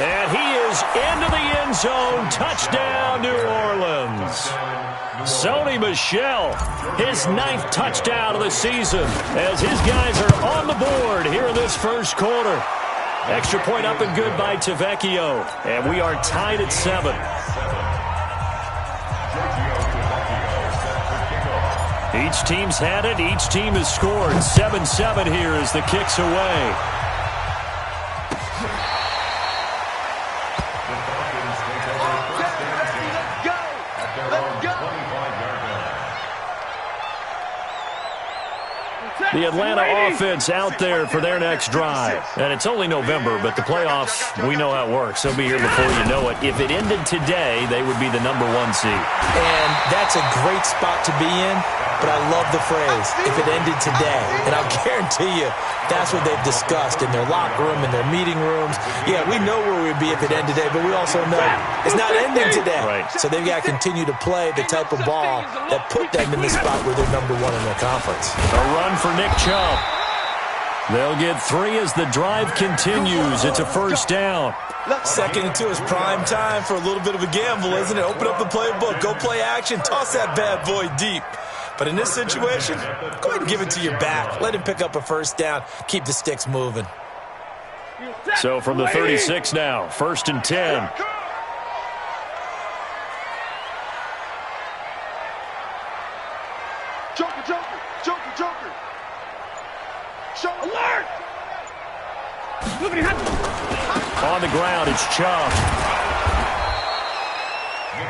And he is into the end zone. Touchdown, New Orleans. Sony Michel, his 9th touchdown of the season as his guys are on the board here in this first quarter. Extra point up and good by Tavecchio. And we are tied at 7. Each team's had it. Each team has scored. 7-7 here as the kick's away. The Atlanta offense out there for their next drive. And it's only November, but the playoffs, we know how it works. They'll be here before you know it. If it ended today, they would be the #1 seed. And that's a great spot to be in, but I love the phrase, if it ended today. And I'll guarantee you, that's what they've discussed in their locker room, in their meeting rooms. Yeah, we know where we'd be if it ended today, but we also know it's not ending today. Right. So they've got to continue to play the type of ball that put them in the spot where they're #1 in their conference. A run for Nick Chubb. They'll get 3 as the drive continues. It's a first down. 2nd and 2 is prime time for a little bit of a gamble, isn't it? Open up the playbook, go play action, toss that bad boy deep. But in this situation, go ahead and give it to your back. Let him pick up a first down. Keep the sticks moving. So from the 36 now, 1st and 10. Joker, Joker, Joker, Joker. Show alert! On the ground, it's Chubb.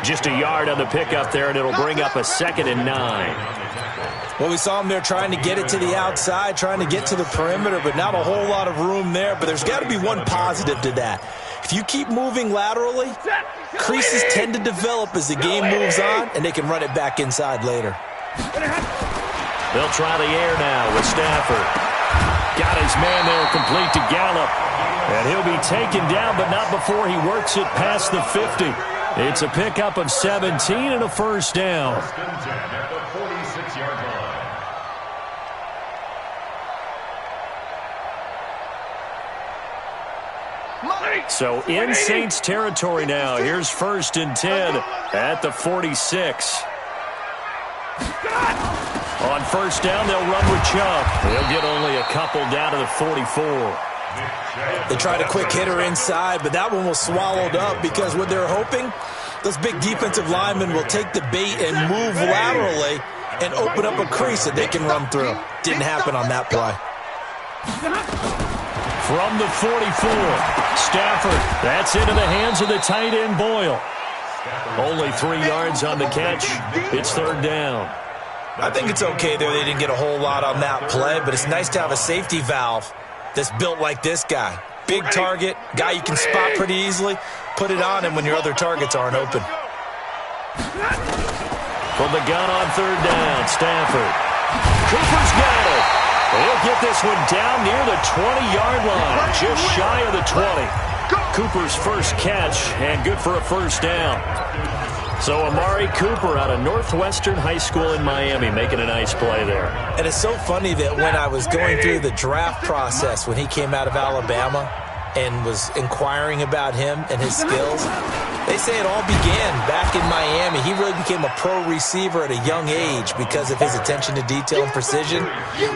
Just a yard on the pickup there, and it'll bring up a 2nd and 9. Well, we saw him there trying to get it to the outside, trying to get to the perimeter, but not a whole lot of room there. But there's got to be one positive to that. If you keep moving laterally, creases tend to develop as the game moves on, and they can run it back inside later. They'll try the air now with Stafford. Got his man there complete to Gallup. And he'll be taken down, but not before he works it past the 50. It's a pickup of 17 and a first down. So in Saints territory now. Here's 1st and 10 at the 46. On first down, they'll run with Chubb. They'll get only a couple down to the 44. They tried a quick hitter inside, but that one was swallowed up because what they're hoping, those big defensive linemen will take the bait and move laterally and open up a crease that they can run through. Didn't happen on that play. From the 44, Stafford. That's into the hands of the tight end, Boyle. Only 3 yards on the catch. It's 3rd down. I think it's okay there. They didn't get a whole lot on that play, but it's nice to have a safety valve that's built like this guy. Big target, guy you can spot pretty easily. Put it on him when your other targets aren't open. From the gun on 3rd down, Stafford. Cooper's got it. He'll get this one down near the 20-yard line, just shy of the 20. Cooper's first catch, and good for a first down. So Amari Cooper out of Northwestern High School in Miami making a nice play there. And it's so funny that when I was going through the draft process when he came out of Alabama and was inquiring about him and his skills, they say it all began back in Miami. He really became a pro receiver at a young age because of his attention to detail and precision.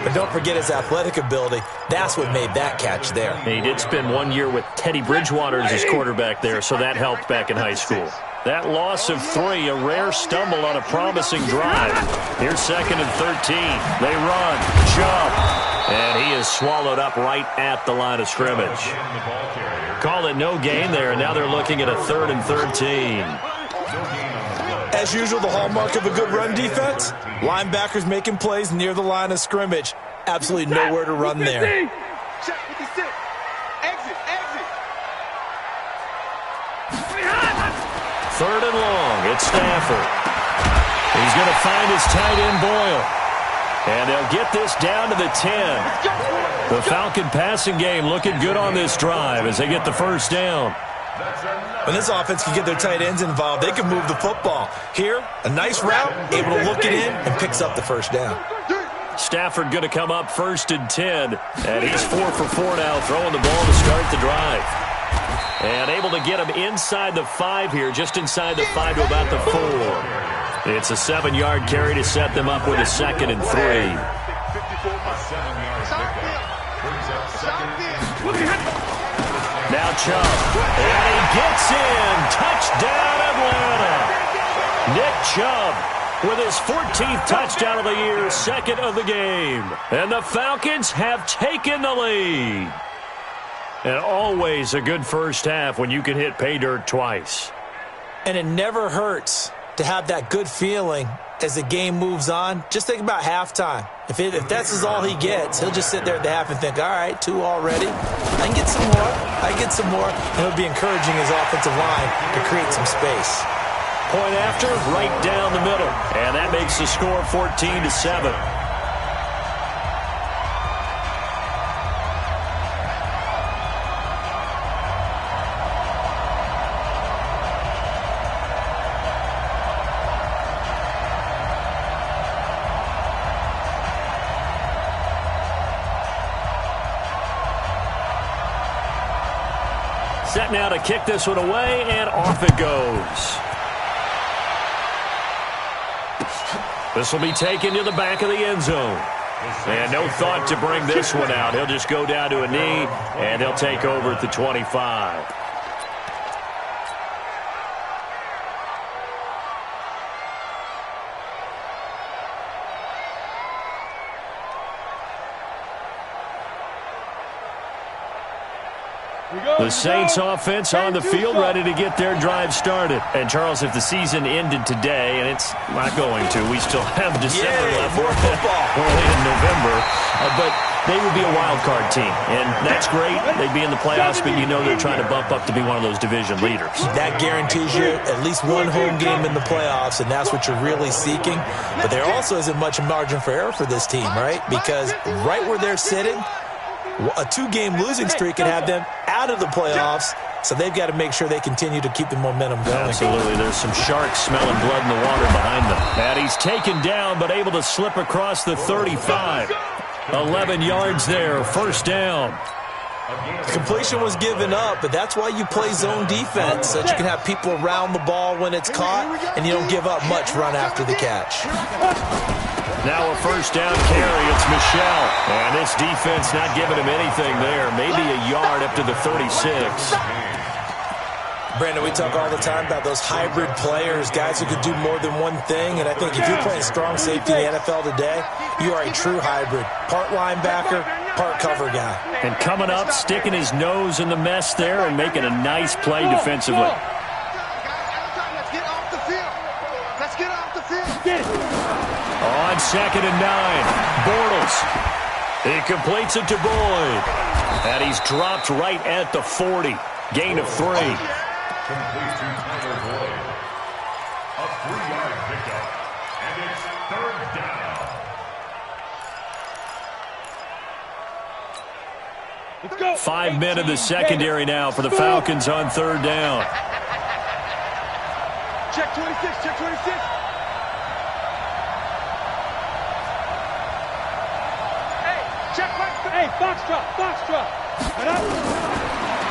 But don't forget his athletic ability. That's what made that catch there. He did spend 1 year with Teddy Bridgewater as his quarterback there, so that helped back in high school. That loss of 3, a rare stumble on a promising drive. Here's 2nd and 13. They run. Chubb. And he is swallowed up right at the line of scrimmage. Call it no gain there, and now they're looking at a 3rd and 13. As usual, the hallmark of a good run defense, linebackers making plays near the line of scrimmage. Absolutely nowhere to run there. Check 56. Exit, exit. 3rd and long. It's Stafford. He's going to find his tight end, Boyle. And they'll get this down to the 10. The Falcon passing game looking good on this drive as they get the first down. When this offense can get their tight ends involved, they can move the football. Here, a nice route, able to look it in, and picks up the first down. Stafford going to come up 1st and 10. And he's 4 for 4 now, throwing the ball to start the drive. And able to get him inside the 5 here, just inside the 5 to about the 4. It's a 7-yard carry to set them up with a 2nd and 3. Now Chubb, and he gets in. Touchdown, Atlanta. Nick Chubb with his 14th touchdown of the year, 2nd of the game. And the Falcons have taken the lead. And always a good first half when you can hit pay dirt twice. And it never hurts to have that good feeling as the game moves on. Just think about halftime. If that's all he gets, he'll just sit there at the half and think, all right, 2 already. I can get some more. I can get some more. And he'll be encouraging his offensive line to create some space. Point after, right down the middle. And that makes the score 14-7. Set now to kick this one away, and off it goes. This will be taken to the back of the end zone. And no thought to bring this one out. He'll just go down to a knee, and he'll take over at the 25. The Saints offense on the field, ready to get their drive started. And, Charles, if the season ended today, and it's not going to, we still have December left. More football. Early in November. But they would be a wild card team. And that's great. They'd be in the playoffs, but you know they're trying to bump up to be one of those division leaders. That guarantees you at least one home game in the playoffs, and that's what you're really seeking. But there also isn't much margin for error for this team, right? Because right where they're sitting, a 2-game losing streak can have them out of the playoffs, so they've got to make sure they continue to keep the momentum going. Absolutely. There's some sharks smelling blood in the water behind them. And he's taken down, but able to slip across the 35. 11 yards there, first down. Completion was given up, but that's why you play zone defense, so that you can have people around the ball when it's caught, and you don't give up much run after the catch. Now a first down carry. It's Michelle. And this defense not giving him anything there. Maybe a yard up to the 36. Brandon, we talk all the time about those hybrid players, guys who could do more than one thing. And I think if you're playing strong safety in the NFL today, you are a true hybrid. Part linebacker, part cover guy. And coming up, sticking his nose in the mess there and making a nice play defensively. Let's get off the field. Let's get off the field. On 2nd and 9, Bortles. He completes it to Boyd. And he's dropped right at the 40. Gain of 3. Complete to Tyler Boyd. A 3-yard pickup. And it's 3rd down. Let's go. 5 men in the secondary now for the Falcons on 3rd down. Check 26, check 26. Hey, Foxtrot.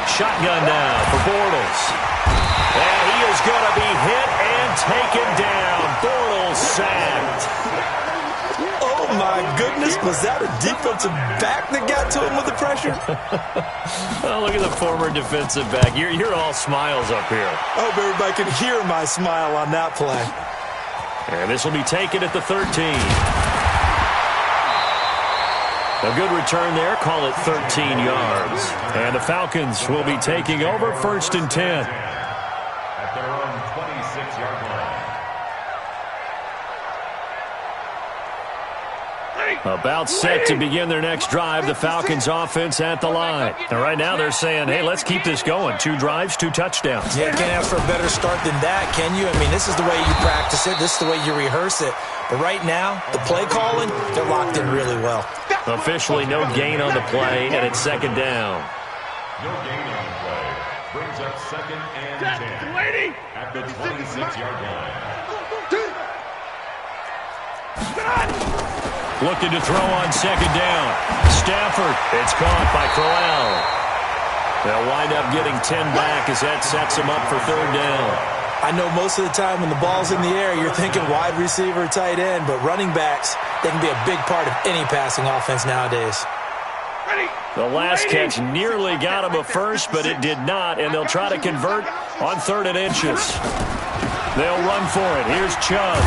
Shotgun now for Bortles. And he is going to be hit and taken down. Bortles sacked. Oh, my goodness. Was that a defensive back that got to him with the pressure? Oh, look at the former defensive back. You're all smiles up here. I hope everybody can hear my smile on that play. And this will be taken at the 13. A good return there. Call it 13 yards. And the Falcons will be taking over 1st and 10. At their own 26-yard line. About set to begin their next drive. The Falcons offense at the line. And right now they're saying, hey, let's keep this going. 2 drives, 2 touchdowns. Yeah, can't ask for a better start than that, can you? I mean, this is the way you practice it. This is the way you rehearse it. But right now, the play calling, they're locked in really well. Officially no gain on the play, and it's 2nd down. No gain on the play. Brings up 2nd and 10. At the 26-yard line. Looking to throw on 2nd down. Stafford. It's caught by Crowell. They'll wind up getting 10 back as that sets them up for third down. I know most of the time when the ball's in the air, you're thinking wide receiver, tight end, but running backs, they can be a big part of any passing offense nowadays. The last catch nearly got him a first, but it did not, and they'll try to convert on 3rd and inches. They'll run for it. Here's Chubb.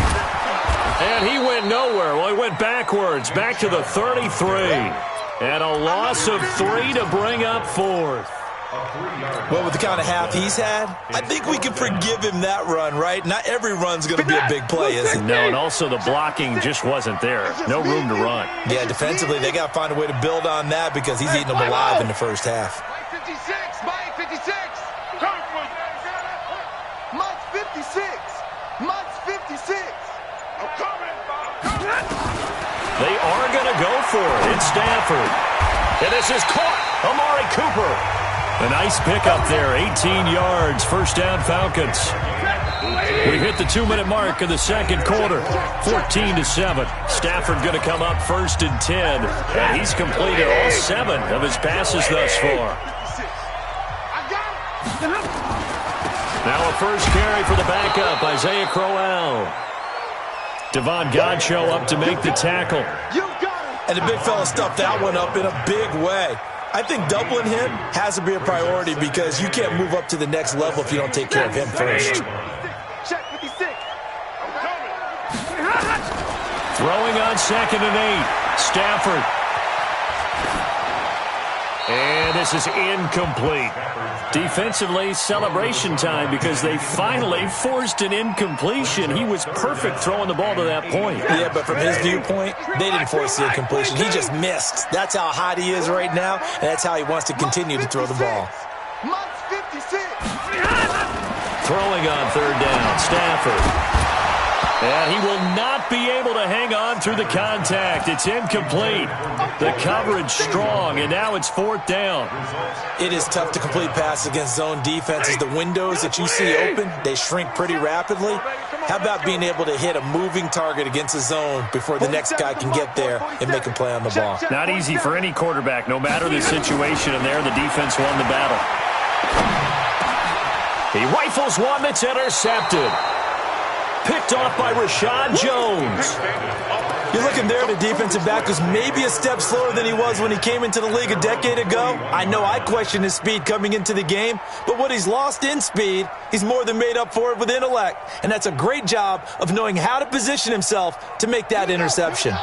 And he went nowhere. Well, he went backwards, back to the 33. And a loss of 3 to bring up 4th. Well, with the kind of half he's had, I think we can forgive him that run, right? Not every run's going to be a big play, is it? No, and also the blocking just wasn't there. No room to run. Yeah, defensively, they got to find a way to build on that because he's eating them alive in the first half. Mike 56, Mike 56. Mike 56. Mike 56. I'm coming. They are going to go for it. It's Stafford. And this is caught. Amari Cooper. A nice pickup there, 18 yards, first down Falcons. We hit the 2-minute mark of the second quarter, 14-7. Stafford going to come up 1st and 10, and he's completed all 7 of his passes thus far. Now a first carry for the backup, Isaiah Crowell. Devon Godchaux up to make the tackle. And the big fella stuffed that one up in a big way. I think doubling him has to be a priority because you can't move up to the next level if you don't take care of him first. Throwing on 2nd and 8. Stafford. And this is incomplete. Defensively, celebration time because they finally forced an incompletion. He was perfect throwing the ball to that point. Yeah, but from his viewpoint, they didn't force the incompletion. He just missed. That's how hot he is right now, and that's how he wants to continue to throw the ball. Throwing on 3rd down, Stafford. And he will not be able to hang on through the contact. It's incomplete. The coverage strong, and now it's 4th down. It is tough to complete passes against zone defenses. The windows that you see open, they shrink pretty rapidly. How about being able to hit a moving target against a zone before the next guy can get there and make a play on the ball? Not easy for any quarterback, no matter the situation, and there the defense won the battle. He rifles one that's intercepted. Picked off by Rashad Jones. You're looking there at a defensive back who's maybe a step slower than he was when he came into the league a decade ago. I know I questioned his speed coming into the game, but what he's lost in speed, he's more than made up for it with intellect. And that's a great job of knowing how to position himself to make that interception.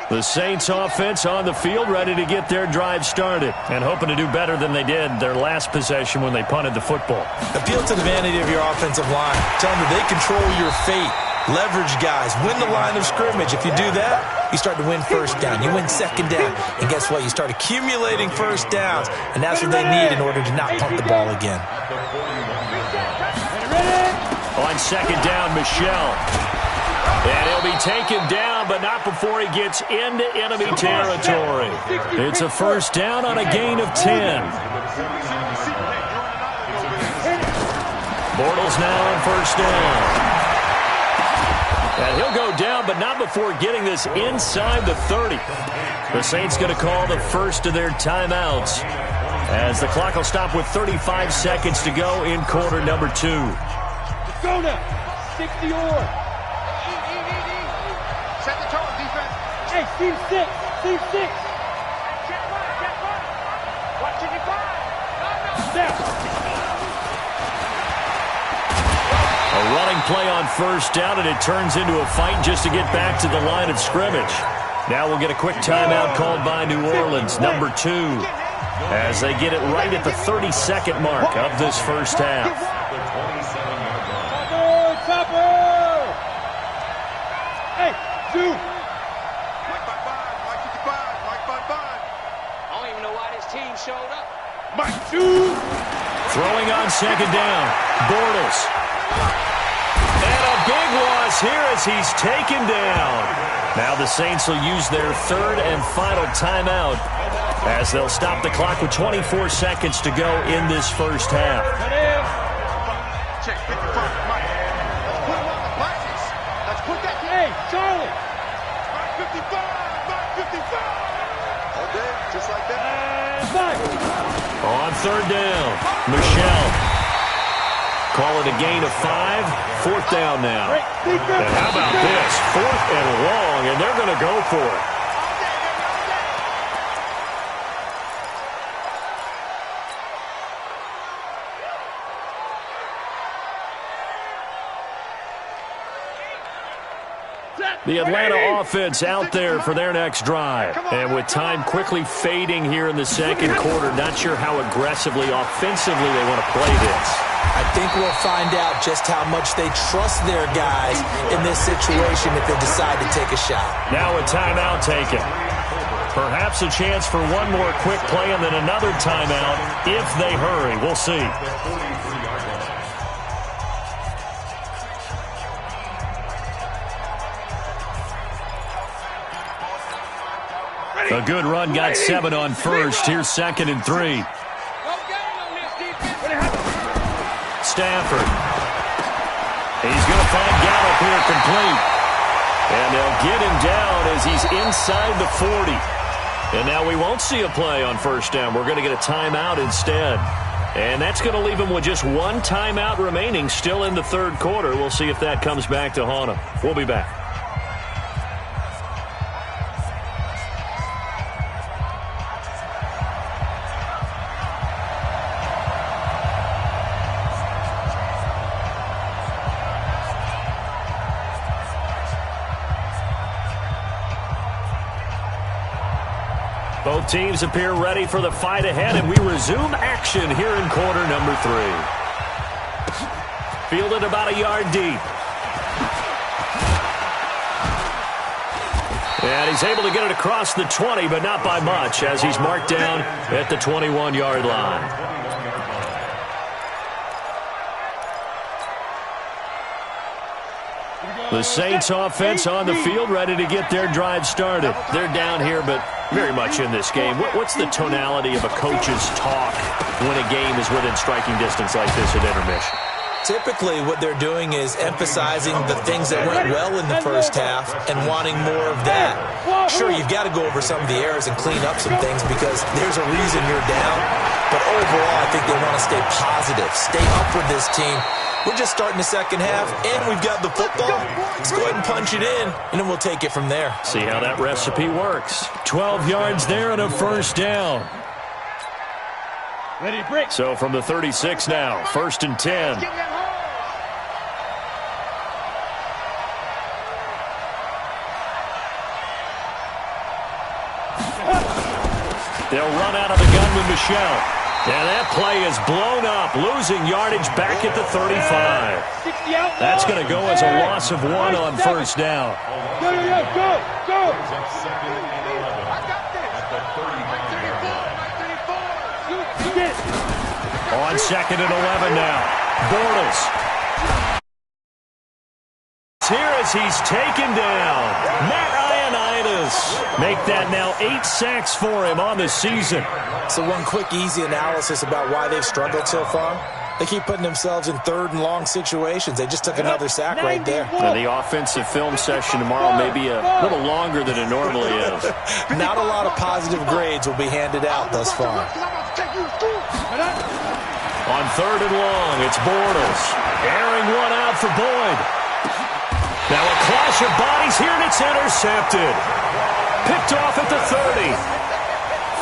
The Saints offense on the field, ready to get their drive started and hoping to do better than they did their last possession when they punted the football. Appeal to the vanity of your offensive line. Tell them that they control your fate. Leverage guys. Win the line of scrimmage. If you do that, you start to win first down. You win second down. And guess what? You start accumulating first downs. And that's what they need in order to not punt the ball again. On 2nd down, Michelle. And he'll be taken down, but not before he gets into enemy territory. It's a first down on a gain of 10. Bortles now on first down. And he'll go down, but not before getting this inside the 30. The Saints going to call the first of their timeouts as the clock will stop with 35 seconds to go in quarter number 2. Go now. 60 or. Set the tone, defense. Hey, team 6. Team 6. Watching you five. Step. A running play on first down, and it turns into a fight just to get back to the line of scrimmage. Now we'll get a quick timeout called by New Orleans, number 2, as they get it right at the 32nd mark of this first half. Topper! Hey, shoot! Mike 55, Mike 55. I don't even know why this team showed up. Mike, shoot! Throwing on 2nd down, Bortles. And a big loss here as he's taken down. Now the Saints will use their 3rd and final timeout as they'll stop the clock with 24 seconds to go in this first half. Check 55, Mike. Let's put him on the glasses. Let's put that. Hey, Charlie! Mike 55, Mike 55. All day, just like that. Mike! On third down. Michelle. Call it a gain of 5. Fourth down now. And how about this? Fourth and long, and they're going to go for it. The Atlanta offense out there for their next drive. And with time quickly fading here in the second quarter, not sure how aggressively, offensively they want to play this. I think we'll find out just how much they trust their guys in this situation if they decide to take a shot. Now a timeout taken. Perhaps a chance for one more quick play and then another timeout if they hurry. We'll see. A good run, got 7 on first. Here's 2nd and 3. Stafford. He's going to find Gallup here complete. And they'll get him down as he's inside the 40. And now we won't see a play on first down. We're going to get a timeout instead. And that's going to leave him with just one timeout remaining still in the third quarter. We'll see if that comes back to haunt him. We'll be back. Both teams appear ready for the fight ahead, and we resume action here in quarter number 3. Fielded about a yard deep. And he's able to get it across the 20, but not by much, as he's marked down at the 21-yard line. The Saints offense on the field, ready to get their drive started. They're down here, but very much in this game. What's the tonality of a coach's talk when a game is within striking distance like this at intermission? Typically, what they're doing is emphasizing the things that went well in the first half and wanting more of that. Sure, you've got to go over some of the errors and clean up some things because there's a reason you're down. But overall, I think they want to stay positive, stay up with this team. We're just starting the second half, and we've got the football. Let's go ahead and punch it in, and then we'll take it from there. See how that recipe works. 12 yards there and a first down. Ready to break. So from the 36 now, 1st and 10. They'll run out of the gun with Michelle. And that play is blown up, losing yardage back at the 35. That's going to go as a loss of 1 on first down. Go. On 2nd and 11 now. Bortles. Here as he's taken down. Matt Ioannidis. Make that now 8 sacks for him on the season. So one quick, easy analysis about why they've struggled so far. They keep putting themselves in 3rd and long situations. They just took another sack right there. Now, the offensive film session tomorrow may be a little longer than it normally is. Not a lot of positive grades will be handed out thus far. On 3rd and long, it's Bortles. Airing one out for Boyd. Now a clash of bodies here, and it's intercepted. Picked off at the 30.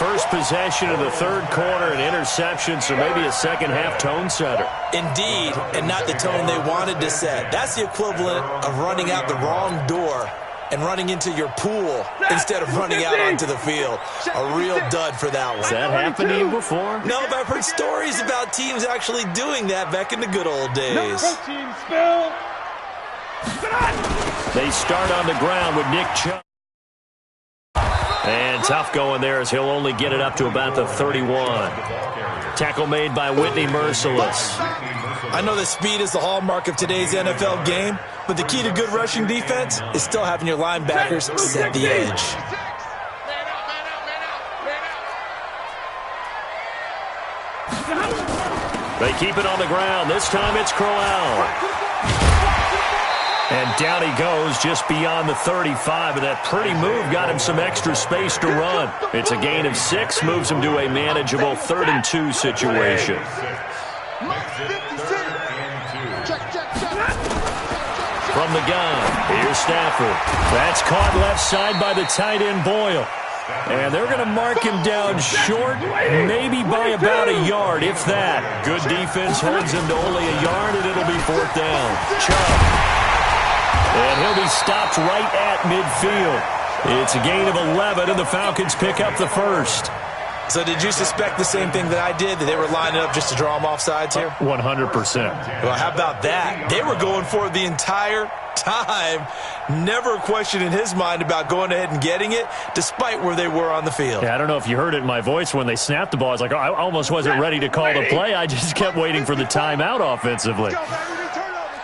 First possession of the third quarter, an interception, so maybe a second-half tone setter. Indeed, and not the tone they wanted to set. That's the equivalent of running out the wrong door and running into your pool instead of running out onto the field. A real dud for that one. Has that happened to you before? No, but I've heard stories about teams actually doing that back in the good old days. They start on the ground with Nick Chubb. And tough going there as he'll only get it up to about the 31. Tackle made by Whitney Merciless. I know that speed is the hallmark of today's NFL game, but the key to good rushing defense is still having your linebackers set the edge. They keep it on the ground. This time it's Crowell. And down he goes just beyond the 35, and that pretty move got him some extra space to run. It's a gain of 6, moves him to a manageable 3rd and 2 situation. From the gun, here's Stafford. That's caught left side by the tight end Boyle. And they're going to mark him down short, maybe by about a yard, if that. Good defense holds him to only a yard, and it'll be 4th down. Chubb. And he'll be stopped right at midfield. It's a gain of 11, and the Falcons pick up the first. So did you suspect the same thing that I did, that they were lining up just to draw him off sides here? 100%. Well, how about that? They were going for it the entire time. Never a question in his mind about going ahead and getting it, despite where they were on the field. Yeah, I don't know if you heard it in my voice when they snapped the ball. I was like, oh, I almost wasn't ready to call the play. I just kept waiting for the timeout offensively.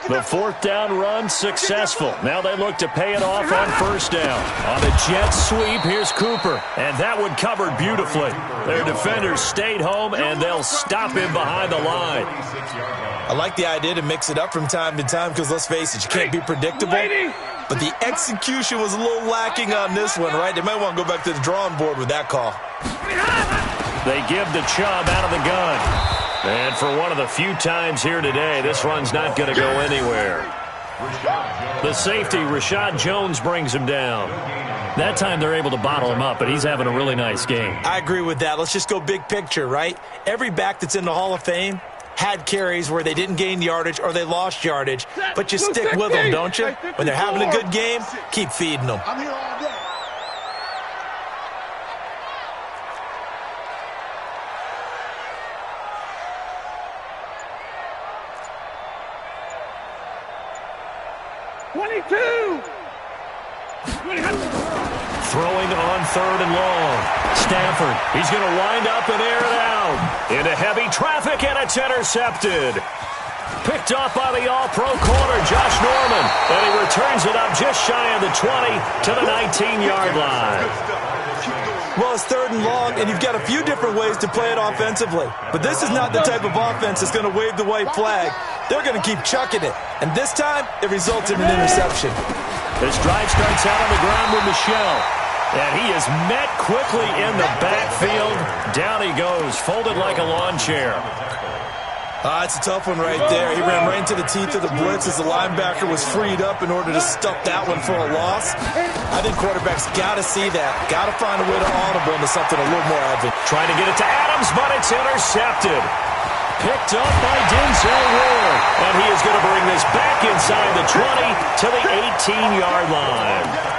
The 4th down run successful. Now they look to pay it off on 1st down. On the jet sweep, here's Cooper. And that one covered beautifully. Their defenders stayed home, and they'll stop him behind the line. I like the idea to mix it up from time to time because, let's face it, you can't be predictable. But the execution was a little lacking on this one, right? They might want to go back to the drawing board with that call. They give the Chubb out of the gun. And for one of the few times here today, this run's not going to go anywhere. The safety, Rashad Jones, brings him down. That time they're able to bottle him up, but he's having a really nice game. I agree with that. Let's just go big picture, right? Every back that's in the Hall of Fame had carries where they didn't gain yardage or they lost yardage, but you stick with them, don't you? When they're having a good game, keep feeding them. I'm here all day. Throwing on 3rd and long. Stafford, he's going to wind up and air it out. Into heavy traffic, and it's intercepted. Picked off by the all-pro corner, Josh Norman. And he returns it up just shy of the 20 to the 19-yard line. Well, it's 3rd and long, and you've got a few different ways to play it offensively. But this is not the type of offense that's going to wave the white flag. They're going to keep chucking it. And this time, it results in an interception. This drive starts out on the ground with Michel. And he is met quickly in the backfield. Down he goes, folded like a lawn chair. It's a tough one right there. He ran right into the teeth of the blitz as the linebacker was freed up in order to stuff that one for a loss. I think quarterbacks got to see that. Got to find a way to audible into something a little more advantageous. Trying to get it to Adams, but it's intercepted. Picked up by Denzel Ward. And he is going to bring this back inside the 20 to the 18-yard line.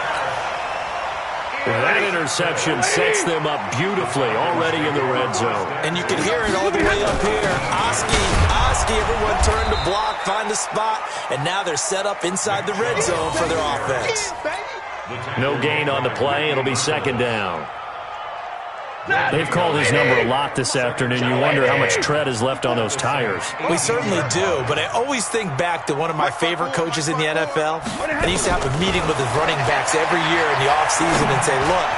That interception sets them up beautifully already in the red zone. And you can hear it all the way up here. Oski, everyone turned to block, find a spot, and now they're set up inside the red zone for their offense. No gain on the play. It'll be 2nd down. They've called his number a lot this afternoon. You wonder how much tread is left on those tires. We certainly do, but I always think back to one of my favorite coaches in the NFL. And he used to have a meeting with his running backs every year in the offseason and say, look,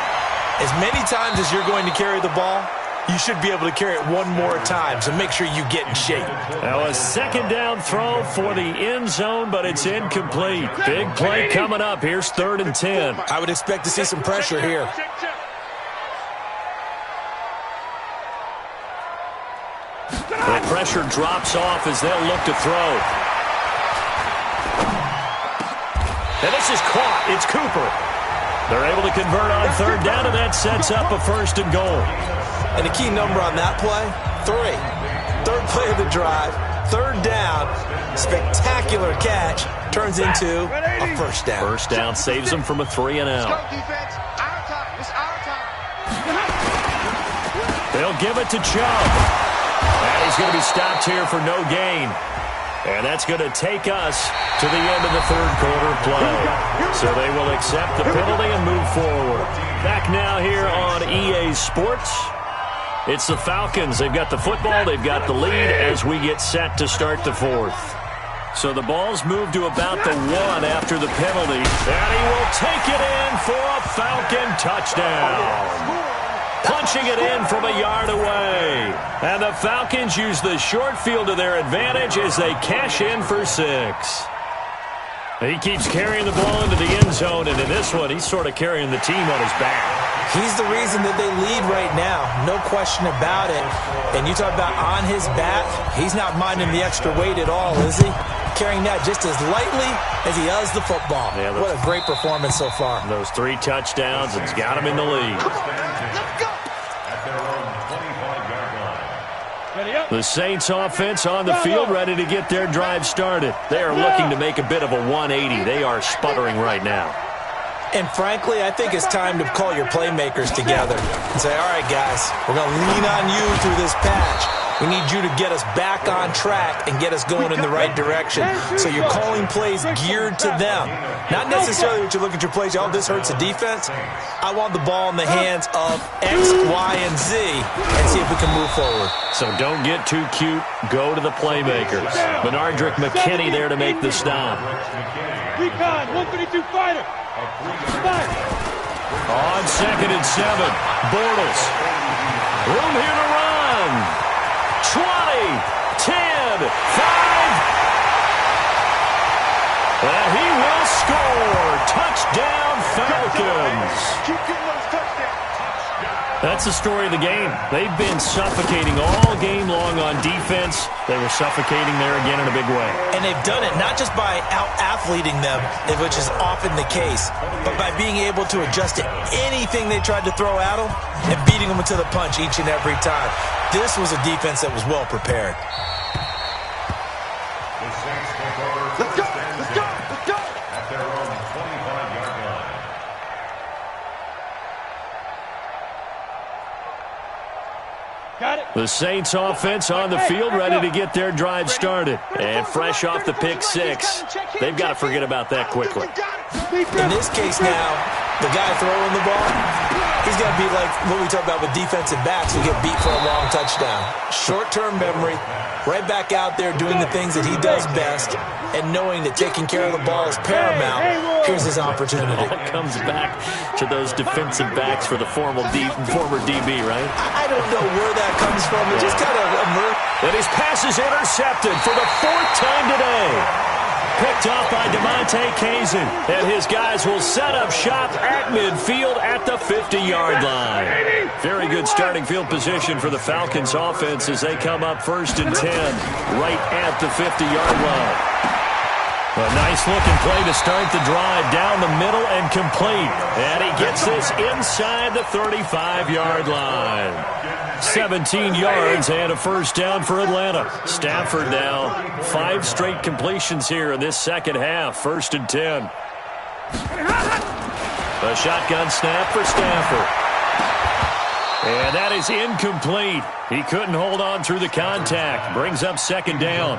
as many times as you're going to carry the ball, you should be able to carry it one more time, so make sure you get in shape. Now a 2nd down throw for the end zone, but it's incomplete. Big play coming up. Here's 3rd and 10. I would expect to see some pressure here. The pressure drops off as they'll look to throw. And this is caught. It's Cooper. They're able to convert on 3rd down, and that sets up a 1st and goal. And the key number on that play, 3. 3rd play of the drive, 3rd down, spectacular catch, turns into a 1st down. 1st down saves them from a 3 and out. Defense, our time. It's our time. They'll give it to Chubb. And he's going to be stopped here for no gain. And that's going to take us to the end of the 3rd quarter play. So they will accept the penalty and move forward. Back now here on EA Sports. It's the Falcons. They've got the football. They've got the lead as we get set to start the 4th. So the ball's moved to about the 1 after the penalty. And he will take it in for a Falcon touchdown. Punching it in from a yard away. And the Falcons use the short field to their advantage as they cash in for 6. He keeps carrying the ball into the end zone, and in this one, he's sort of carrying the team on his back. He's the reason that they lead right now, no question about it. And you talk about on his back, he's not minding the extra weight at all, is he? Carrying that just as lightly as he does the football. Yeah, what a great performance so far. Those 3 touchdowns, it's got him in the lead. The Saints offense on the field, ready to get their drive started. They are looking to make a bit of a 180. They are sputtering right now. And frankly, I think it's time to call your playmakers together and say, all right, guys, we're going to lean on you through this patch. We need you to get us back on track and get us going in the right direction. So you're calling plays geared to them. Not necessarily what you look at your plays, oh, this hurts the defense. I want the ball in the hands of X, Y, and Z and see if we can move forward. So don't get too cute. Go to the playmakers. Benardrick McKinney there to make the stop. Recon, 132 fighter. On 2nd and 7, Bortles. Room here to run. 20, 10, 5. And he will score. Touchdown, Falcons. Keep getting those touchdowns. That's the story of the game. They've been suffocating all game long on defense. They were suffocating there again in a big way. And they've done it not just by out-athleting them, which is often the case, but by being able to adjust to anything they tried to throw at them and beating them to the punch each and every time. This was a defense that was well prepared. Let's go. Let's go. Let's go. At their own 25-yard line. Got it. The Saints offense on the field, ready to get their drive started. And fresh off the pick 6. They've got to forget about that quickly. In this case now, the guy throwing the ball, he's going to be like what we talk about with defensive backs who get beat for a long touchdown. Short-term memory, right back out there doing the things that he does best, and knowing that taking care of the ball is paramount. Here's his opportunity. All comes back to those defensive backs for the former DB, right? I don't know where that comes from. It just kind of and his pass is intercepted for the 4th time today. Picked off by DeMonte Kazin. And his guys will set up shop at midfield at the 50-yard line. Very good starting field position for the Falcons offense as they come up 1st and 10 right at the 50-yard line. A nice-looking play to start the drive down the middle and complete. And he gets this inside the 35-yard line. 17 yards and a first down for Atlanta. Stafford now 5 straight completions here in this second half. 1st and 10. A shotgun snap for Stafford. And that is incomplete. He couldn't hold on through the contact. Brings up 2nd down.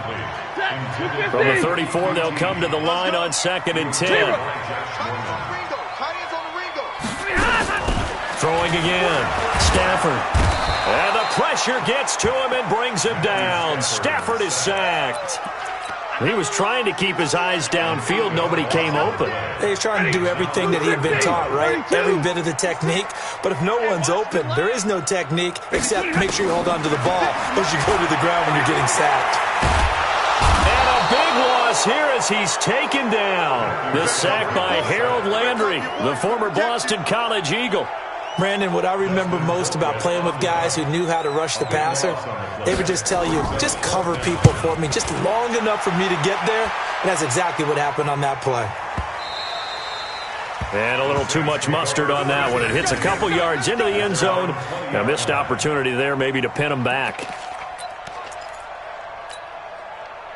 From the 34, they'll come to the line on 2nd and 10. Throwing again. Stafford. And the pressure gets to him and brings him down. Stafford is sacked. He was trying to keep his eyes downfield. Nobody came open. He's trying to do everything that he had been taught, right? Every bit of the technique. But if no one's open, there is no technique except make sure you hold on to the ball as you go to the ground when you're getting sacked. And a big loss here as he's taken down. The sack by Harold Landry, the former Boston College Eagle. Brandon, what I remember most about playing with guys who knew how to rush the passer, they would just tell you, just cover people for me, just long enough for me to get there. And that's exactly what happened on that play. And a little too much mustard on that one. It hits a couple yards into the end zone. A missed opportunity there maybe to pin him back.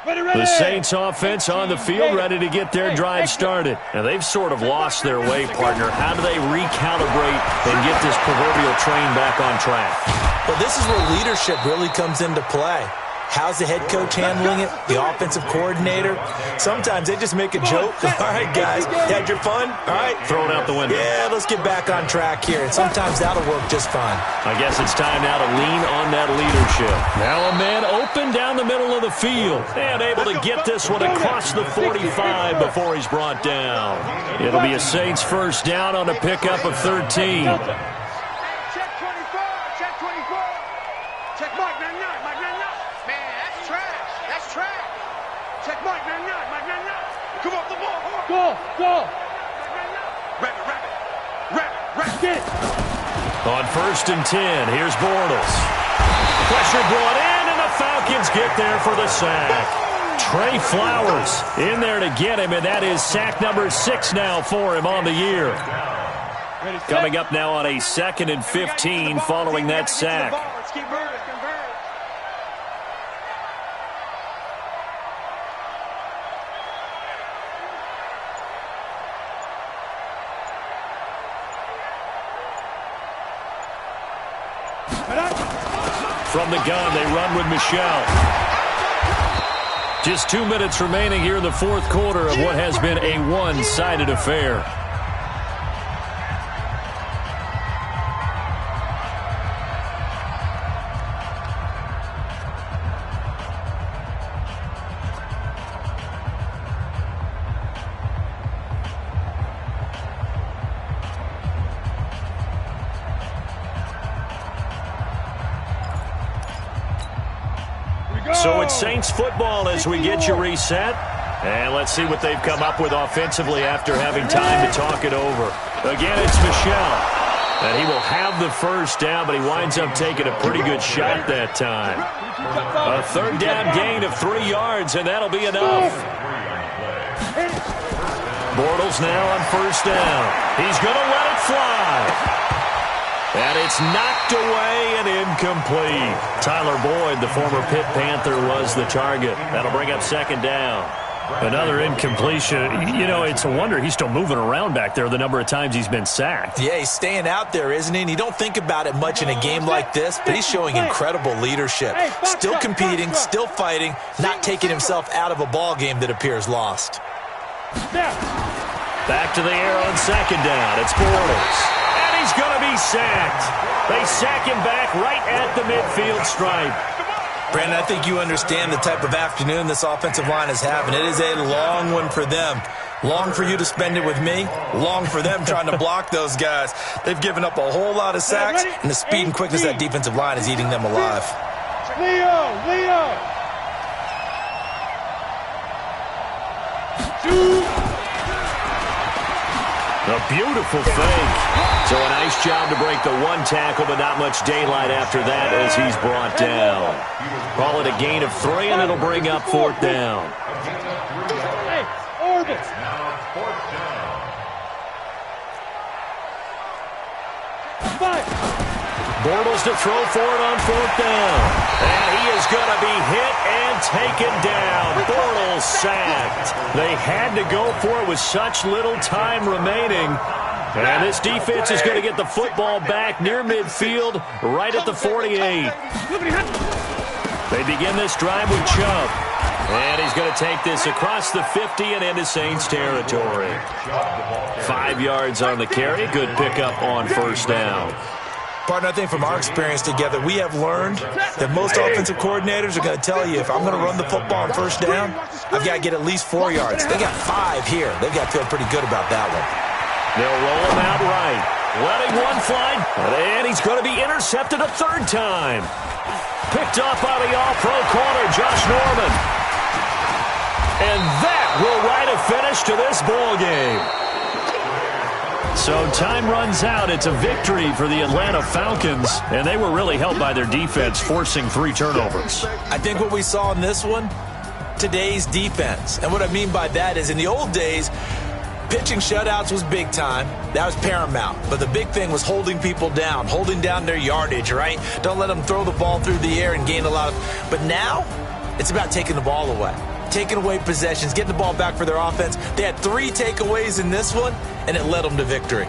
The Saints offense on the field, ready to get their drive started. And they've sort of lost their way, partner. How do they recalibrate and get this proverbial train back on track? Well, this is where leadership really comes into play. How's the head coach handling it? The offensive coordinator? Sometimes they just make a joke. All right, guys, had your fun? All right. Throw it out the window. Yeah, let's get back on track here. And sometimes that'll work just fine. I guess it's time now to lean on that leadership. Now a man open down the middle of the field and able to get this one across the 45 before he's brought down. It'll be a Saints first down on a pickup of 13. Come on, the ball. Go. Rabbit. Get it. On 1st and 10, here's Bortles. Pressure brought in, and the Falcons get there for the sack. Trey Flowers in there to get him, and that is sack number 6 now for him on the year. Coming up now on a 2nd and 15 following that sack. Let's keep moving. From the gun, they run with Michelle. Just 2 minutes remaining here in the 4th quarter of what has been a one-sided affair. So it's Saints football as we get you reset. And let's see what they've come up with offensively after having time to talk it over. Again, it's Michelle. And he will have the first down, but he winds up taking a pretty good shot that time. A 3rd down gain of 3 yards, and that'll be enough. Bortles now on 1st down. He's going to let it fly. And it's knocked away and incomplete. Tyler Boyd, the former Pitt Panther, was the target. That'll bring up 2nd down. Another incompletion. You know, it's a wonder he's still moving around back there the number of times he's been sacked. Yeah, he's staying out there, isn't he? And you don't think about it much in a game like this, but he's showing incredible leadership. Still competing, still fighting, not taking himself out of a ball game that appears lost. Back to the air on 2nd down. It's Bortles. He's going to be sacked. They sack him back right at the midfield stripe. Brandon, I think you understand the type of afternoon this offensive line is having. It is a long one for them. Long for you to spend it with me. Long for them trying to block those guys. They've given up a whole lot of sacks, and the speed and quickness of that defensive line is eating them alive. Leo. Shoot. A beautiful fake. So a nice job to break the 1 tackle, but not much daylight after that as he's brought down. Call it a gain of 3, and it'll bring up 4th down. Hey, orbit. Now 4th down. 5. Bortles to throw for it on 4th down. And he is going to be hit and taken down. Bortles sacked. They had to go for it with such little time remaining. And this defense is going to get the football back near midfield, right at the 48. They begin this drive with Chubb. And he's going to take this across the 50 and into Saints territory. 5 yards on the carry. Good pickup on 1st down. Partner, I think from our experience together, we have learned that most offensive coordinators are going to tell you, if I'm going to run the football on 1st down, I've got to get at least 4 yards. They got 5 here. They've got to feel pretty good about that one. They'll roll him out right. Letting one fly, and he's going to be intercepted a 3rd time. Picked off by the all-pro corner, Josh Norman. And that will write a finish to this ball game. So time runs out. It's a victory for the Atlanta Falcons, and they were really helped by their defense, forcing 3 turnovers. I think what we saw in this one, today's defense. And what I mean by that is in the old days, pitching shutouts was big time. That was paramount. But the big thing was holding people down, holding down their yardage, right? Don't let them throw the ball through the air and gain a lot of... But now, it's about taking the ball away. Taking away possessions, getting the ball back for their offense. They had 3 takeaways in this one, and it led them to victory.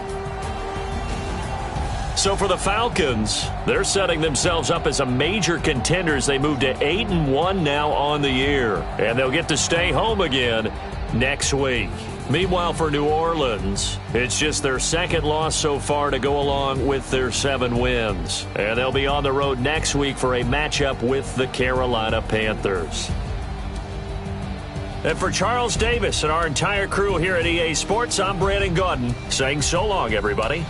So for the Falcons, they're setting themselves up as a major contender as they move to 8-1 now on the year. And they'll get to stay home again next week. Meanwhile, for New Orleans, it's just their 2nd loss so far to go along with their 7 wins. And they'll be on the road next week for a matchup with the Carolina Panthers. And for Charles Davis and our entire crew here at EA Sports, I'm Brandon Gaudin saying so long, everybody.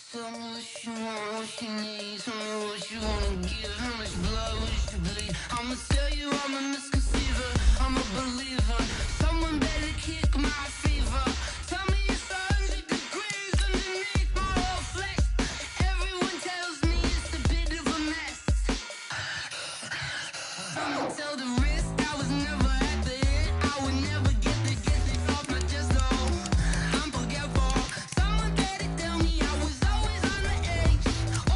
Tell me what you want, what you need. Tell me what you wanna give. How much blood would you bleed? I'ma tell you I'm a misconceiver. I'm a believer. Someone better kick my fever. Tell me it's 100 degrees underneath my whole flesh. Everyone tells me it's a bit of a mess. I'ma tell the risk I was never at the end. I would never get it off my chest though. I'm forgetful. Someone better tell me I was always on the edge.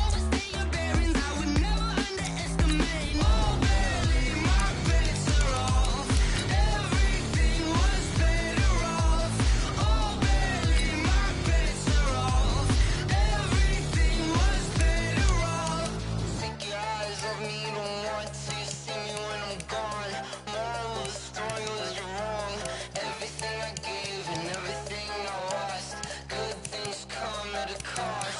Overstay your bearings, I would never underestimate. Oh baby, my bets are off. Everything was better off. Oh baby, my bets are off. Everything was better off. Take your eyes off me, you don't want to see me when I'm gone. Moral of the story was you're wrong. Everything I gave and everything I lost. Good things come at a cost.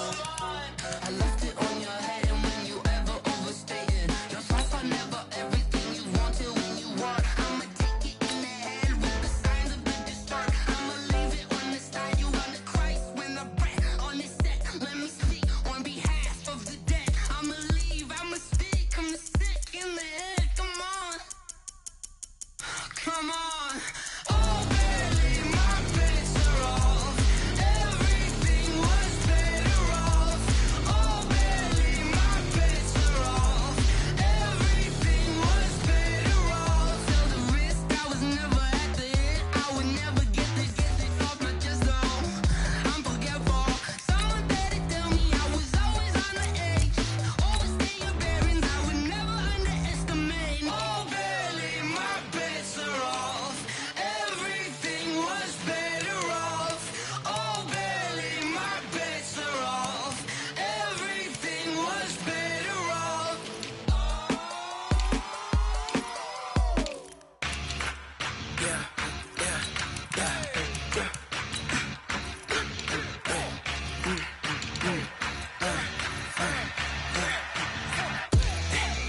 I left it on your head and when you ever overstated yourself, I never everything you wanted when you want. I'ma take it in the head with the signs of the distort. I'ma leave it on the side. You on the Christ when I breath on this set. Let me speak on behalf of the dead. I'ma leave, I'ma speak. I'm the sick in the head. Come on, come on. Oh baby, my bets are off. Everything was better off. Oh baby, my bets are off. Everything was better off. Tell the risk I was never at the end. I would never get it off my chest though. I'm forgetful. Someone better tell me I was always on the edge. Overstay your bearings, I would never underestimate. Oh baby, my bets are off. Everything was better off. Oh baby, my bets are off. Everything was better off.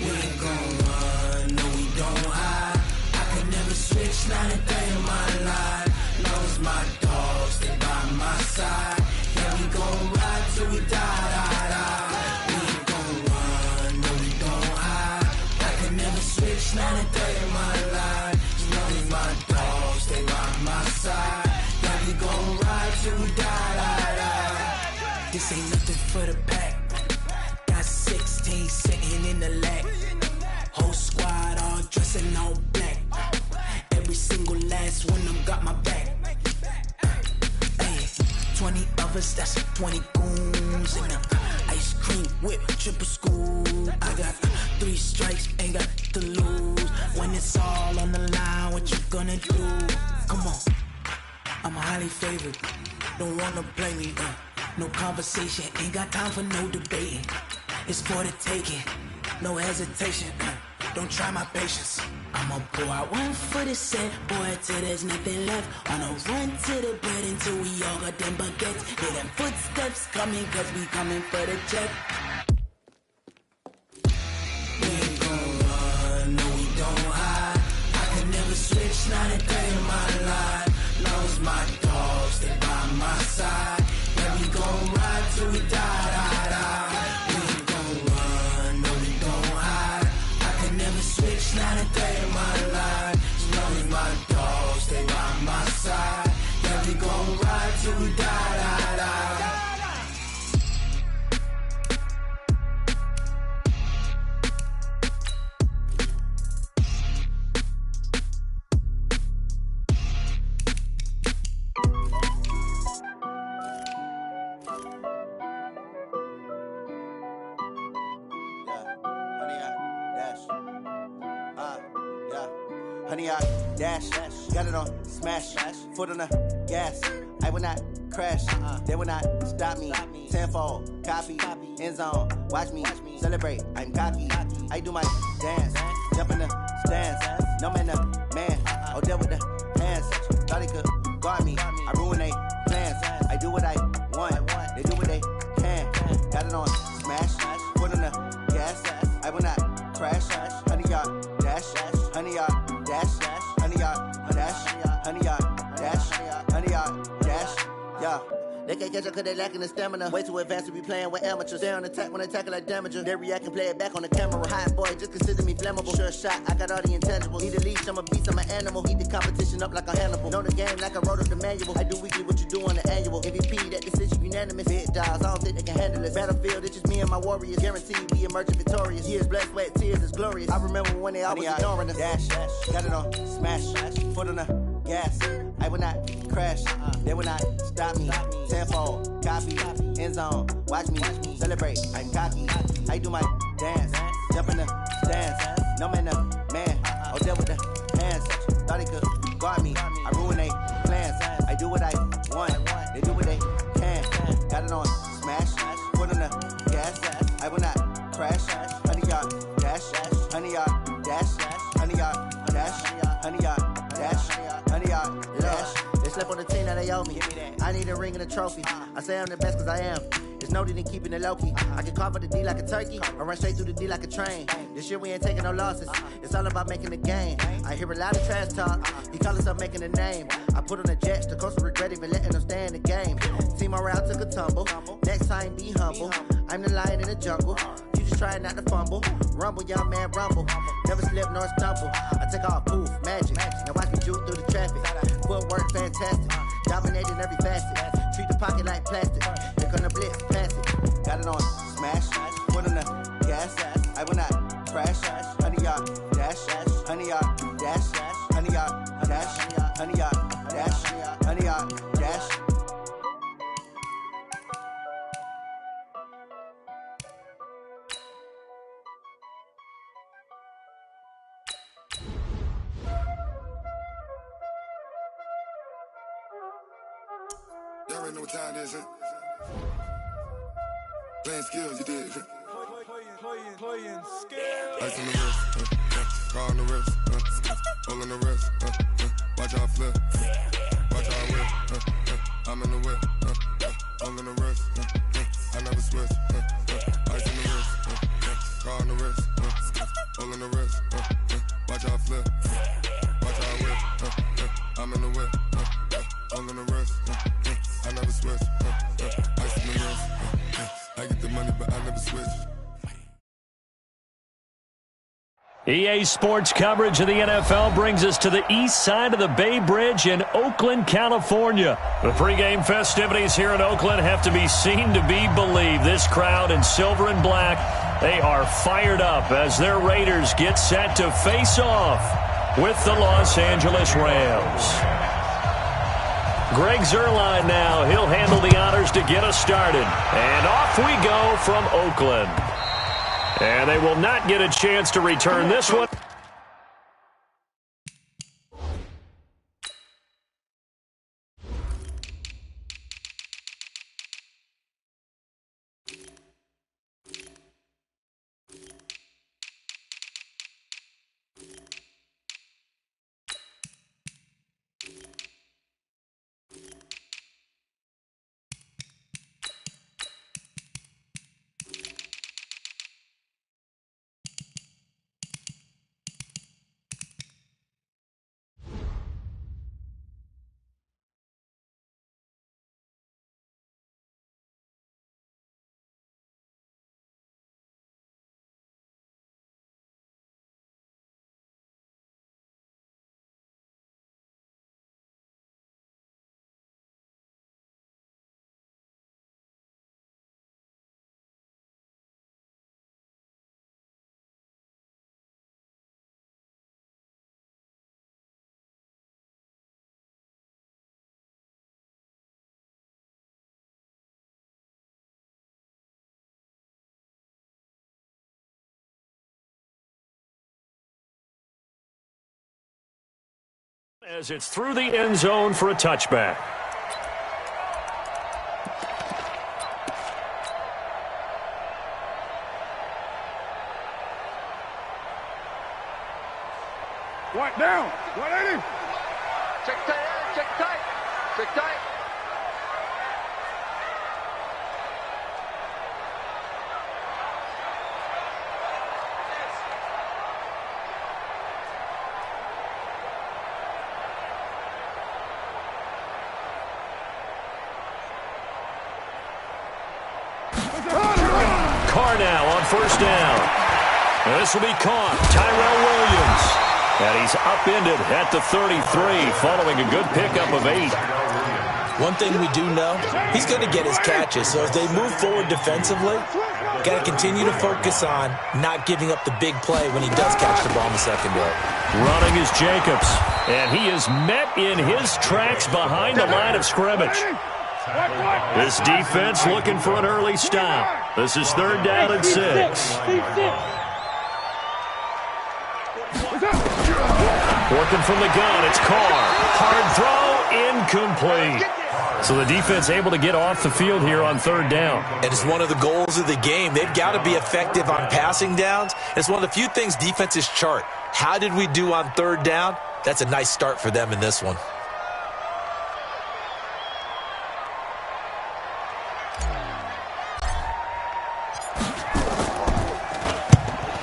We ain't gon' run, no we don't hide. I could never switch, not a day in my life. Knows my dogs, they by my side. Yeah, we gon' ride till we die. We ain't gon' run, no we don't hide. I could never switch, not a day in my life. Knows my dogs, they by my side. Yeah, we gon' ride till we die. This ain't nothing for the pack. Got 16 sitting in the lag. Whole squad all dressing all black. Every single last one of them got my back. Hey, 20 of us, that's 20 goons. And ice cream whip, triple scoop. I got 3 strikes, ain't got to lose. When it's all on the line, what you gonna do? Come on, I'm highly favored. Don't wanna blame me, no conversation, ain't got time for no debating. It's for the taking, no hesitation. Don't try my patience. I'ma pull out one foot and set, boy, till there's nothing left. On a run to the bed until we all got them baguettes. Hear them footsteps coming, cause we coming for the check. We ain't gon' run, no we don't hide. I could never switch, not a day in my life. Knows my dogs, they by my side. Yeah, we gon' ride till we die. We ain't gon' run, no we don't hide. I could never switch, not a day in my life. Knows my dogs, they by my side. Yeah, we gon' ride till we die. Honey, I dash, got it on smash, foot on the gas. I will not crash, they will not stop me. Tenfold, copy, end zone, watch me celebrate. I'm cocky, I do my dance, jump in the stands. No man, the man, oh, deal with the hands. Thought he could guard me, I ruin they plans. I do what I want, they do what they can. Got it on smash, foot on the gas. I will not crash, honey, y'all dash, honey, y'all dash, honey, y'all dash, honey, y'all dash, honey, y'all dash, yeah. They can't catch up cause they lacking the stamina. Way too advanced to be playing with amateurs. Stay on attack when they tackle like damager. They react and play it back on the camera. Hot boy, just consider me flammable. Sure shot, I got all the intangibles. Need a leash, I'm a beast, I'm an animal. Heat the competition up like a Hannibal. Know the game like I wrote up the manual. I do weekly what you do on the annual. MVP, that decision unanimous. Big dogs, I don't think they can handle it. Battlefield, it's just me and my warriors. Guaranteed we emerging victorious. Years, blood, sweat, tears, it's glorious. I remember when they always ignoring us. Dash, got it on, smash, foot on the gas. I will not crash, they will not stop me. Tenfold, copy, end zone, watch me celebrate. I'm cocky, I do my dance, jump in the stands. No man, man, oh there with the hands. Thought he could guard me, I ruin they plans. I do what I want, they do what they can. Got it on, smash, foot on the gas. I will not crash, 100 yard dash, 100 yard dash, 100 yard dash, 100 yard dash, 100 yard dash. They slept on the team that they owe me. I need a ring and a trophy. I say I'm the best cause I am. There's no need in keeping it low-key. I can carve up the D like a turkey or run straight through the D like a train. This year we ain't taking no losses. It's all about making the game. I hear a lot of trash talk. He call himself making a name. I put on the Jets. The coach will regret even letting them stay in the game. Team morale took a tumble. Next time be humble. I'm the lion in the jungle. You just trying not to fumble. Rumble, young man, rumble. Never slip nor stumble. I take off, poof, magic. Now watch me juke through the traffic. Footwork fantastic. Dominating every facet. Treat the pocket like plastic. Here come the blitz, pass it. Got it on, smash. Foot on the gas. I will not crash. 100 yard dash. 100 yard dash. 100 yard dash. 100 yard dash. 100 yard dash. Y'all already know what time it is, huh? Playing skills, you did. Playing skills. Ice on the wrist, car on the wrist, hole on the wrist, watch how I flip, watch how I whip, I'm in the whip, hole on the wrist, I never switch, ice on the wrist, car on the wrist, hole on the wrist, watch how I flip, watch how I whip, I'm in the whip, hole on the wrist, I never switch, ice on the wrist, I get the money but I never switch. EA Sports coverage of the NFL brings us to the east side of the Bay Bridge in Oakland, California. The pregame festivities here in Oakland have to be seen to be believed. This crowd in silver and black, they are fired up as their Raiders get set to face off with the Los Angeles Rams. Greg Zuerlein now. He'll handle the honors to get us started. And off we go from Oakland. And they will not get a chance to return this one. As it's through the end zone for a touchback. White down. 180. Check tight, check tight, check tight. are now on first down. This will be caught. Tyrell Williams. And he's upended at the 33 following a good pickup of 8. One thing we do know, he's going to get his catches. So as they move forward defensively, got to continue to focus on not giving up the big play when he does catch the ball in the secondary. Running is Jacobs. And he is met in his tracks behind the line of scrimmage. This defense looking for an early stop. This is third down and 6. Working from the gun, it's Carr. Hard throw, incomplete. So the defense able to get off the field here on third down. And it's one of the goals of the game. They've got to be effective on passing downs. It's one of the few things defenses chart. How did we do on third down? That's a nice start for them in this one.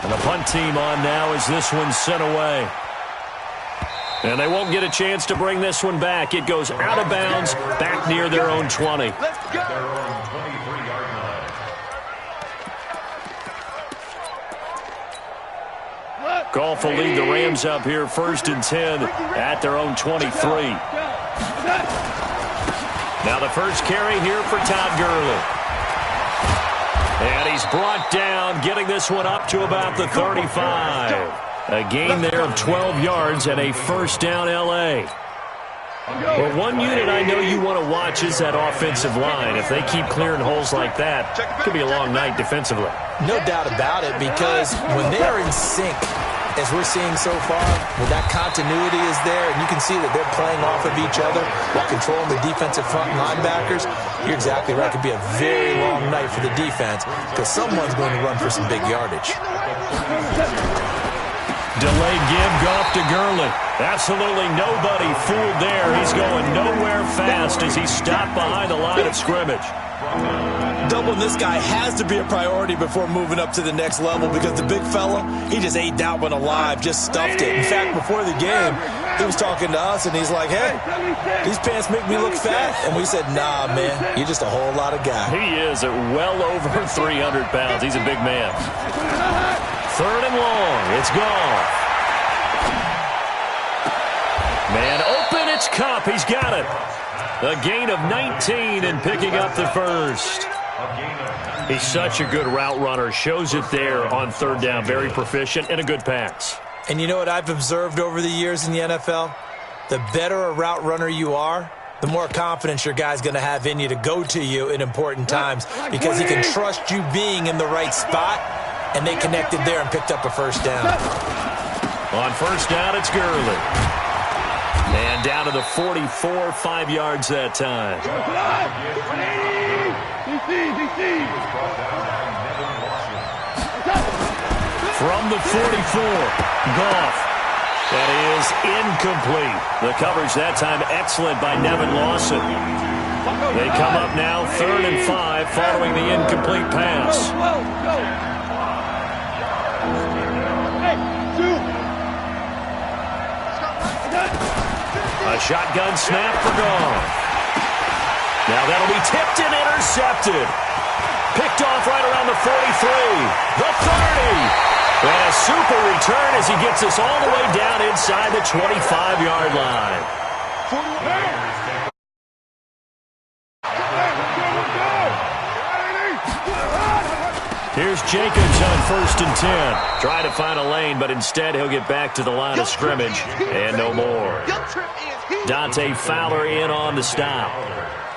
And the punt team on now as this one's sent away. And they won't get a chance to bring this one back. It goes out of bounds, back near their own 20. Their own 23-yard line. Goff will lead the Rams up here first and 10 at their own 23. Now the first carry here for Todd Gurley. And he's brought down, getting this one up to about the 35. A gain there of 12 yards and a first down L.A. Well, one unit I know you want to watch is that offensive line. If they keep clearing holes like that, it could be a long night defensively. No doubt about it, because when they are in sync, as we're seeing so far, when that continuity is there, and you can see that they're playing off of each other while controlling the defensive front linebackers, you're exactly right. It could be a very long night for the defense because someone's going to run for some big yardage. Delayed give, Goff to Gurley. Absolutely nobody fooled there. He's going nowhere fast as he's stopped behind the line of scrimmage. Doubling this guy has to be a priority before moving up to the next level because the big fella, he just ate that one alive, just stuffed it. In fact, before the game, he was talking to us, and he's like, hey, these pants make me look fat. And we said, nah, man, you're just a whole lot of guy. He is at well over 300 pounds. He's a big man. Third and long. It's Goff. Man open. It's Kupp. He's got it. A gain of 19 and picking up the first. He's such a good route runner. Shows it there on third down. Very proficient and a good pass. And you know what I've observed over the years in the NFL? The better a route runner you are, the more confidence your guy's going to have in you to go to you in important times because he can trust you being in the right spot. And they connected there and picked up a first down. On first down, it's Gurley. And down to the 44, 5 yards that time. From the 44, Goff. That is incomplete. The coverage that time excellent by Nevin Lawson. They come up now 3rd and 5 following the incomplete pass. A shotgun snap for Goff. Now that'll be tipped and intercepted. Picked off right around the 43. The 30. And a super return as he gets us all the way down inside the 25-yard line. Here's Jacobs on first and 10. Try to find a lane, but instead he'll get back to the line of scrimmage and no more. Dante Fowler in on the stop.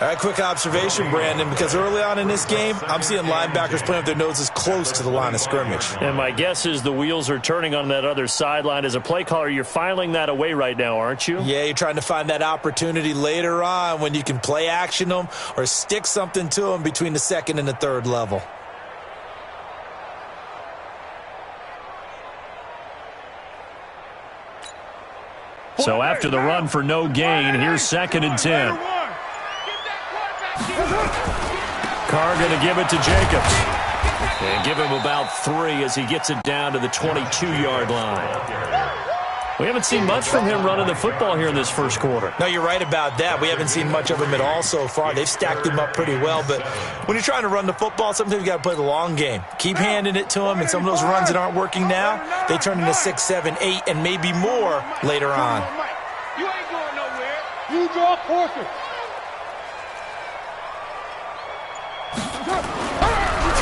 All right, quick observation, Brandon, because early on in this game, I'm seeing linebackers playing with their noses close to the line of scrimmage. And my guess is the wheels are turning on that other sideline. As a play caller, you're filing that away right now, aren't you? Yeah, you're trying to find that opportunity later on when you can play action them or stick something to them between the second and the third level. So after the run for no gain, here's 2nd and 10. Carr going to give it to Jacobs. And give him about 3 as he gets it down to the 22-yard line. We haven't seen much from him running the football here in this first quarter. No, you're right about that. We haven't seen much of him at all so far. They've stacked him up pretty well, but when you're trying to run the football, sometimes you got to play the long game. Keep handing it to him, and some of those runs that aren't working now, they turn into 6, 7, 8, and maybe more later on. You ain't going nowhere. You draw closer.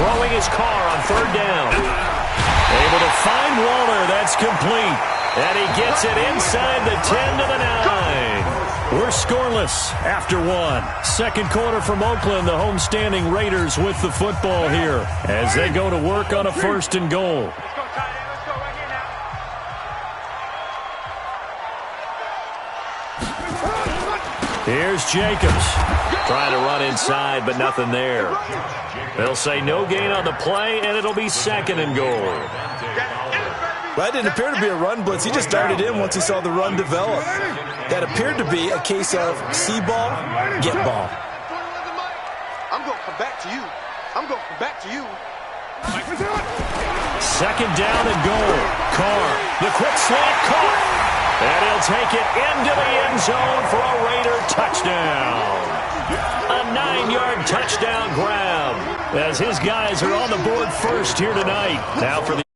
Throwing his car on third down. Able to find Waller. That's complete. And he gets it inside the 10 to the 9. We're scoreless after one. Second quarter from Oakland. The homestanding Raiders with the football here as they go to work on a 1st and goal. Let's go, tight end. Let's go right here now. Here's Jacobs. Trying to run inside, but nothing there. They'll say no gain on the play, and it'll be 2nd and goal. Well, that didn't appear to be a run blitz. He just darted in once he saw the run develop. That appeared to be a case of see ball, get ball. I'm going to come back to you. I'm going to come back to you. 2nd down and goal. Carr, the quick slant caught. And he'll take it into the end zone for a Raider touchdown. A 9-yard touchdown grab as his guys are on the board first here tonight. Now for the